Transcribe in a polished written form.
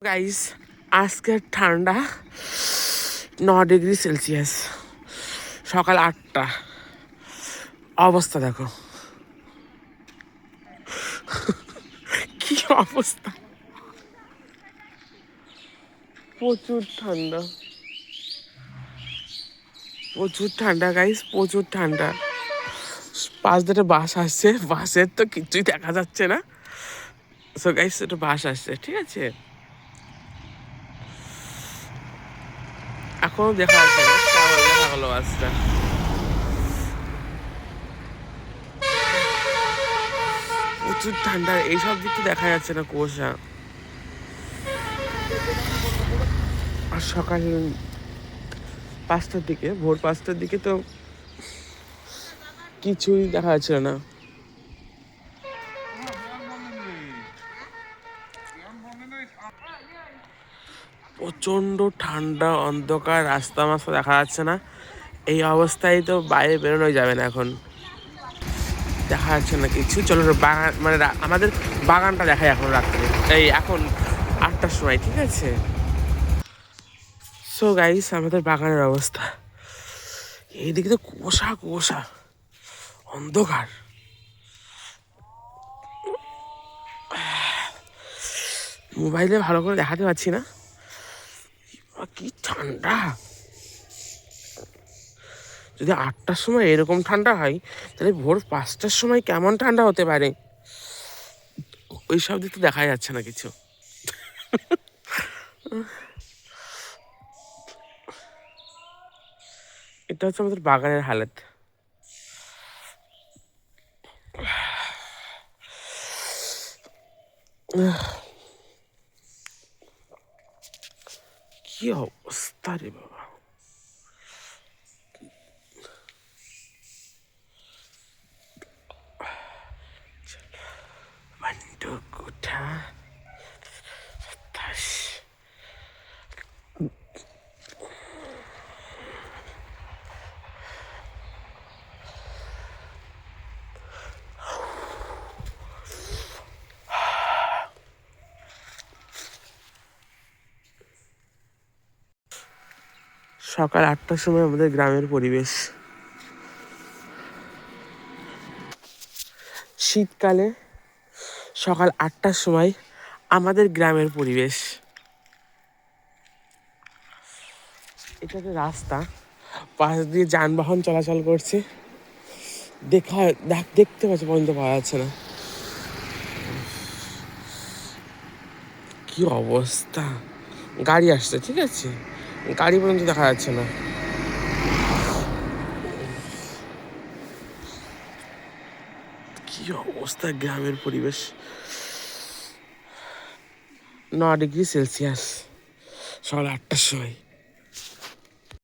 Guys, আজকের ঠান্ডা 9 degree Celsius, সকাল 8টা। অবস্থা দেখো, কি অবস্থা, প্রচুর ঠান্ডা, প্রচুর ঠান্ডা গাইস, প্রচুর ঠান্ডা। পাশ দিয়ে বাস আসছে, বাসের তো কিছুই দেখা যাচ্ছে না। সো গাইস, একটা বাস আসছে, ঠিক আছে, এখনো দেখা যাচ্ছে না, দেখা গেলো বাসটা। প্রচুর ঠান্ডা, এইসব দিক তো দেখা যাচ্ছে না, কুয়াশা। আর সকাল 5টার দিকে, ভোর 5টার দিকে তো কিছুই দেখা যাচ্ছিল না। প্রচণ্ড ঠান্ডা, অন্ধকার, রাস্তা মাস্তা দেখা যাচ্ছে না। এই অবস্থায় তো বাইরে বেরোনোই যাবে না, এখন দেখা যাচ্ছে না কিছু। চলো বাগান, মানে আমাদের বাগানটা দেখায় এখন রাত্রে, এই এখন 8টার সময়, ঠিক আছে। সো গাইস, আমাদের বাগানের অবস্থা এইদিকে তো কুয়াশা কুয়াশা, অন্ধকার। মোবাইলে ভালো করে দেখাতে পারছি না, কি ঠান্ডা। যদি 8টার সময় এরকম ঠান্ডা হয়, তাহলে ভোর 5টার সময় কেমন ঠান্ডা হতে পারে, ওই সব দিক তো দেখা যাচ্ছে না কিছু। এটা হচ্ছে আমাদের বাগানের হালত। কি অবস্থা রে বাবা, কোঠা 27। সকাল 8টার সময় আমাদের গ্রামের পরিবেশ। শীতকালে সকাল 8টার সময় আমাদের গ্রামের পরিবেশ। এটা একটা রাস্তা, পাশ দিয়ে যানবাহন চলাচল করছে, দেখতে পাচ্ছে পর্যন্ত পাওয়া যাচ্ছে না, কি অবস্থা। গাড়ি আসছে, ঠিক আছে, গাড়ি পর্যন্ত দেখা যাচ্ছে না। কি অবস্থা গ্রামের পরিবেশ। 9 ডিগ্রি সেলসিয়াস, সকাল 8টার সময়।